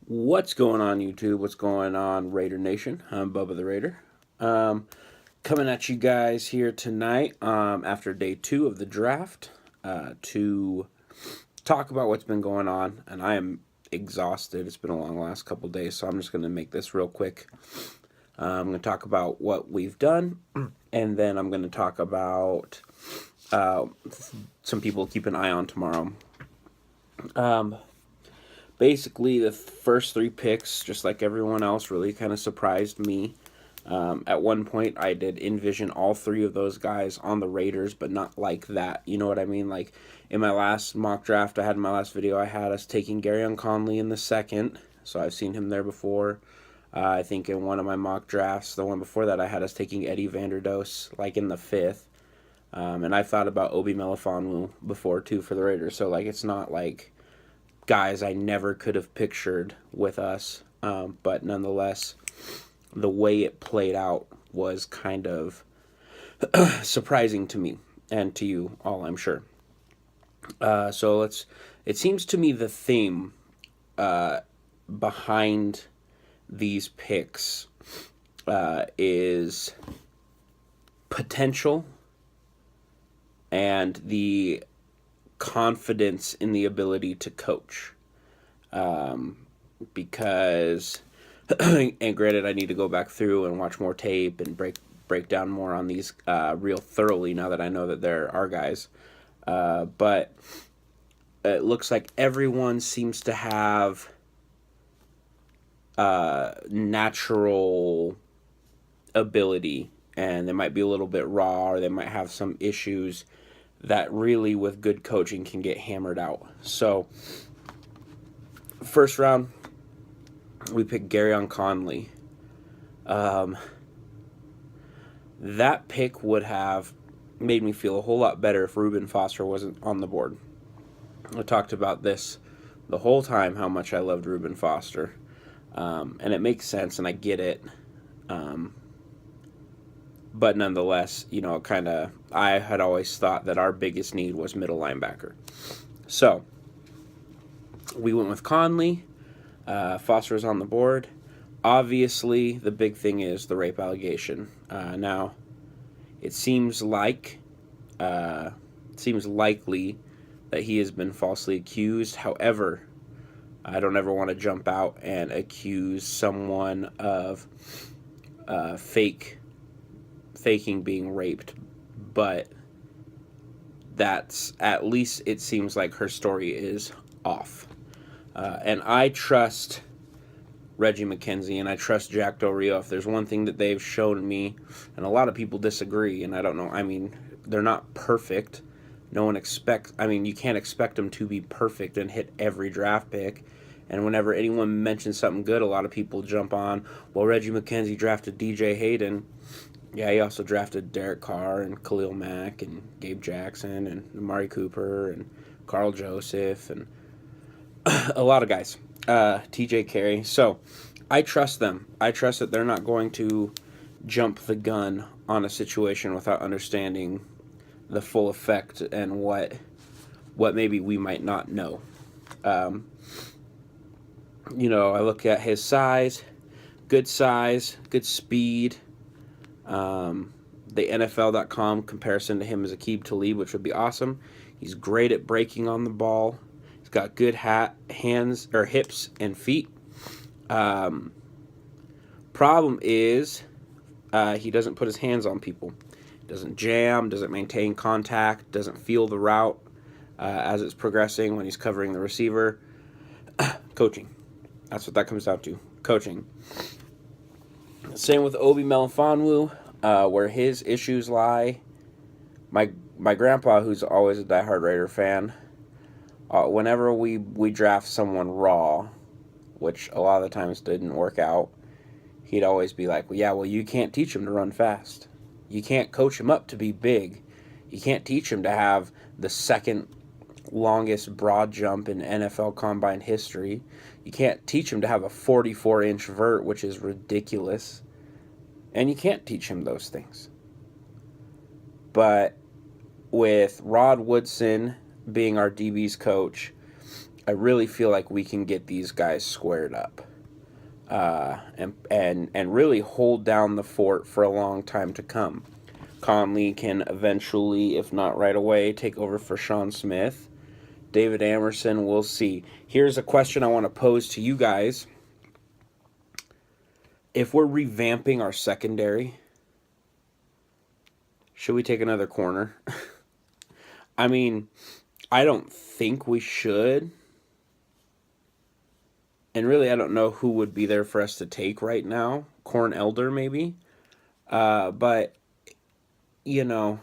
What's going on, YouTube? What's going on, Raider Nation? I'm Bubba the Raider. Um, Coming at you guys here tonight after day two of the draft to talk about what's been going on. And I am exhausted. It's been a long last couple days, so I'm just going to make this real quick. I'm going to talk about what we've done, and then I'm going to talk about uh, some people to keep an eye on tomorrow. Um, Basically, the first three picks, just like everyone else, really kind of surprised me. At one point, I did envision all three of those guys on the Raiders, but not like that. You know what I mean? Like in my last mock draft, I had in my last video, I had us taking Garyon Conley in the second. So I've seen him there before. I think in one of my mock drafts, the one before that, I had us taking Eddie Vanderdoes like in the fifth. And I've thought about Obi Melifonwu before too for the Raiders. So like it's not like guys I never could have pictured with us. But nonetheless, the way it played out was kind of surprising to me and to you all, I'm sure. So let's. It seems to me the theme behind these picks is potential and the confidence in the ability to coach. Because and granted, I need to go back through and watch more tape and break down more on these real thoroughly now that I know that there are guys. But it looks like everyone seems to have natural ability, and they might be a little bit raw, or they might have some issues that really, with good coaching, can get hammered out. So, first round, we picked Garyon Conley. That pick would have made me feel a whole lot better if Reuben Foster wasn't on the board. I talked about this the whole time, how much I loved Reuben Foster. And it makes sense, and I get it. But nonetheless, I had always thought that our biggest need was middle linebacker. So, we went with Conley. Foster was on the board. Obviously, the big thing is the rape allegation. Now, it seems likely that he has been falsely accused. However, I don't ever want to jump out and accuse someone of faking being raped, but that's, at least it seems like her story is off. And I trust Reggie McKenzie and I trust Jack Del Rio. If there's one thing that they've shown me, and a lot of people disagree, and I don't know, I mean, they're not perfect. You can't expect them to be perfect and hit every draft pick. And whenever anyone mentions something good, a lot of people jump on, well, Reggie McKenzie drafted DJ Hayden. Yeah, he also drafted Derek Carr and Khalil Mack and Gabe Jackson and Amari Cooper and Carl Joseph and a lot of guys. TJ Carey. So I trust them. I trust that they're not going to jump the gun on a situation without understanding the full effect and what maybe we might not know. I look at his size, good speed. The NFL.com comparison to him is Aqib Talib, which would be awesome. He's great at breaking on the ball. He's got good hands or hips and feet. Problem is, he doesn't put his hands on people. Doesn't jam, doesn't maintain contact, doesn't feel the route as it's progressing when he's covering the receiver. Coaching. That's what that comes down to. Coaching. Same with Obi Melifonwu, where his issues lie. My grandpa, who's always a diehard Raider fan, whenever we draft someone raw, which a lot of the times didn't work out, he'd always be like, well, you can't teach him to run fast. You can't coach him up to be big. You can't teach him to have the second longest broad jump in NFL Combine history. You can't teach him to have a 44-inch vert, which is ridiculous. And you can't teach him those things. But with Rod Woodson being our DB's coach, I really feel like we can get these guys squared up, and really hold down the fort for a long time to come. Conley can eventually, if not right away, take over for Sean Smith. David Amerson, we'll see. Here's a question I want to pose to you guys. If we're revamping our secondary, should we take another corner? I mean, I don't think we should. And really, I don't know who would be there for us to take right now. Corn Elder, maybe. But, you know,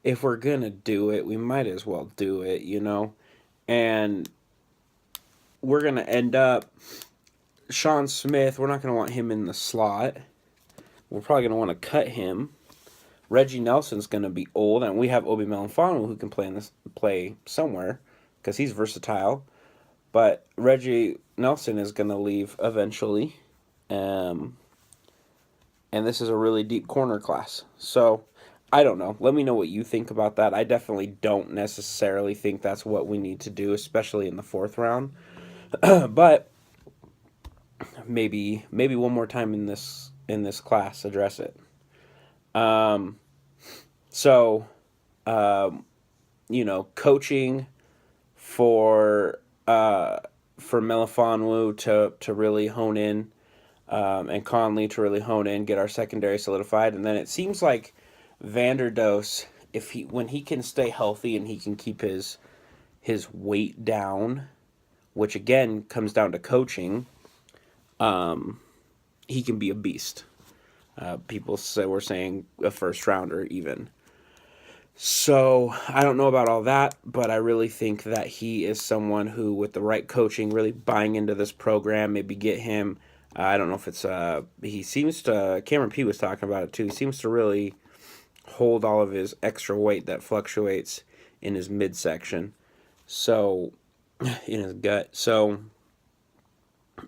if we're going to do it, we might as well do it, you know. And we're going to end up... Sean Smith, we're not going to want him in the slot. We're probably going to want to cut him. Reggie Nelson's going to be old, and we have Obi Melifonwu who can play somewhere because he's versatile. But Reggie Nelson is going to leave eventually, and this is a really deep corner class. So I don't know. Let me know what you think about that. I definitely don't necessarily think that's what we need to do, especially in the 4th round. But maybe one more time in this class address it. So, coaching for Melifonwu to really hone in, and Conley to really hone in, get our secondary solidified, and then it seems like Vanderdoes, when he can stay healthy and he can keep his weight down, which again comes down to coaching, he can be a beast. People were saying a 1st rounder even. So I don't know about all that, but I really think that he is someone who, with the right coaching, really buying into this program, maybe get him. I don't know if it's he seems to. Cameron P was talking about it too. He seems to really hold all of his extra weight that fluctuates in his midsection, so in his gut. So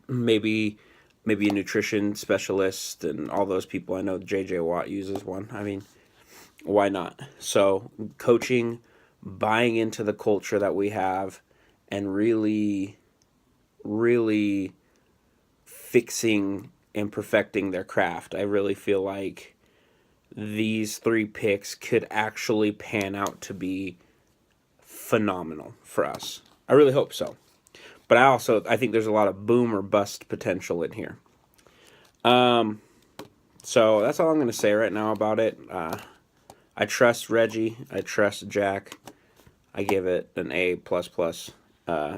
maybe a nutrition specialist and all those people. I know J.J. Watt uses one. I mean, why not? So coaching, buying into the culture that we have, and really, really fixing and perfecting their craft. I really feel like these 3 picks could actually pan out to be phenomenal for us. I really hope so. But I think there's a lot of boom or bust potential in here. So that's all I'm going to say right now about it. I trust Reggie. I trust Jack. I give it an A++.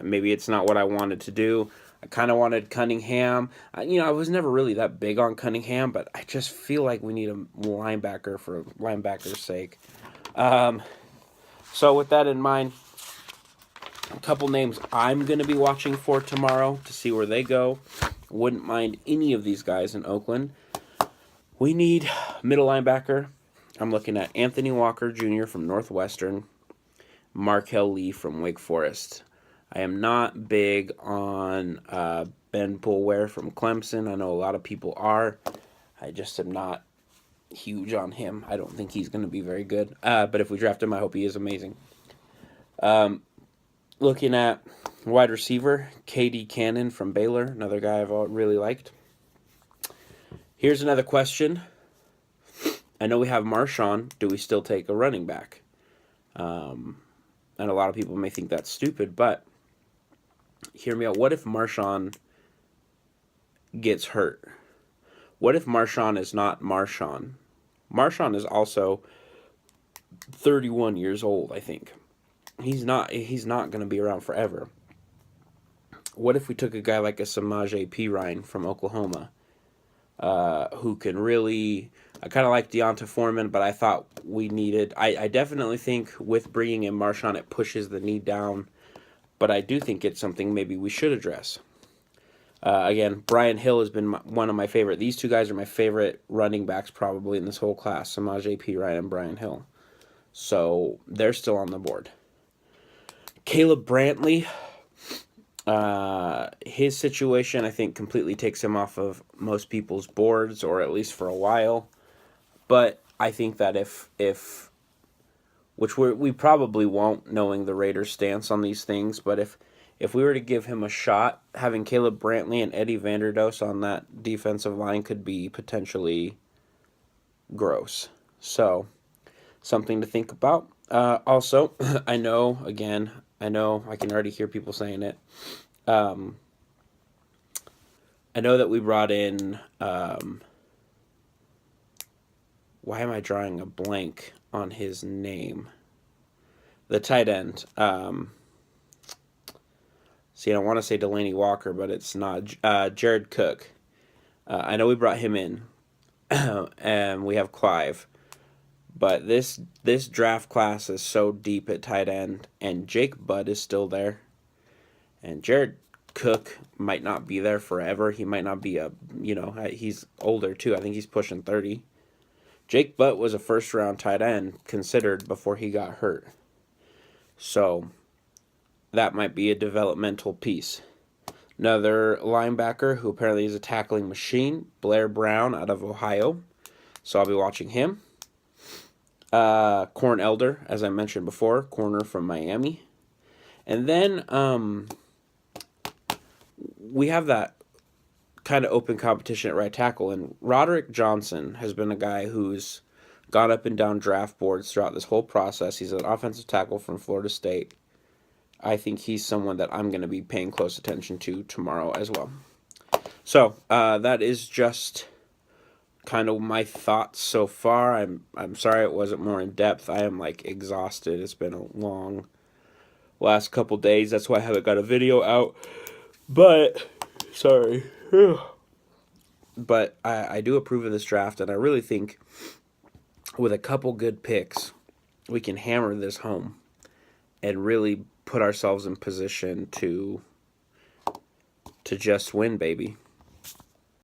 Maybe it's not what I wanted to do. I kind of wanted Cunningham. I was never really that big on Cunningham, but I just feel like we need a linebacker for linebacker's sake. So with that in mind, a couple names I'm going to be watching for tomorrow to see where they go. Wouldn't mind any of these guys in Oakland. We need middle linebacker. I'm looking at Anthony Walker Jr. from Northwestern, Markel Lee from Wake Forest. I am not big on Ben Poulware from Clemson. I know a lot of people are. I just am not huge on him. I don't think he's going to be very good. But if we draft him, I hope he is amazing. Looking at wide receiver, K.D. Cannon from Baylor, another guy I've really liked. Here's another question. I know we have Marshawn. Do we still take a running back? And a lot of people may think that's stupid, but hear me out. What if Marshawn gets hurt? What if Marshawn is not Marshawn? Marshawn is also 31 years old, I think. He's not going to be around forever. What if we took a guy like a Samaje Perine from Oklahoma, who can really... I kind of like Deonta Foreman, but I thought we needed... I definitely think with bringing in Marshawn, it pushes the need down, but I do think it's something maybe we should address. Again, Brian Hill has been one of my favorite... These 2 guys are my favorite running backs probably in this whole class, Samaje Perine and Brian Hill. So they're still on the board. Caleb Brantley, his situation, I think, completely takes him off of most people's boards, or at least for a while. But I think that which we probably won't, knowing the Raiders' stance on these things, but if we were to give him a shot, having Caleb Brantley and Eddie Vanderdoes on that defensive line could be potentially gross. So, something to think about. Also, I know I can already hear people saying it. I know that we brought in, why am I drawing a blank on his name? The tight end. See, I want to say Delaney Walker, but it's not. Jared Cook. I know we brought him in, and we have Clive. But this draft class is so deep at tight end, and Jake Butt is still there, and Jared Cook might not be there forever. He might not be he's older too. I think he's pushing 30. Jake Butt was a first round tight end considered before he got hurt. So that might be a developmental piece. Another linebacker who apparently is a tackling machine, Blair Brown out of Ohio. So I'll be watching him. Corn Elder, as I mentioned before, corner from Miami. And then we have that kind of open competition at right tackle. And Roderick Johnson has been a guy who's gone up and down draft boards throughout this whole process. He's an offensive tackle from Florida State. I think he's someone that I'm going to be paying close attention to tomorrow as well. So that is just kind of my thoughts so far. I'm sorry it wasn't more in depth. I am exhausted. It's been a long last couple days. That's why I haven't got a video out. But sorry. But I do approve of this draft, and I really think with a couple good picks, we can hammer this home and really put ourselves in position to just win, baby.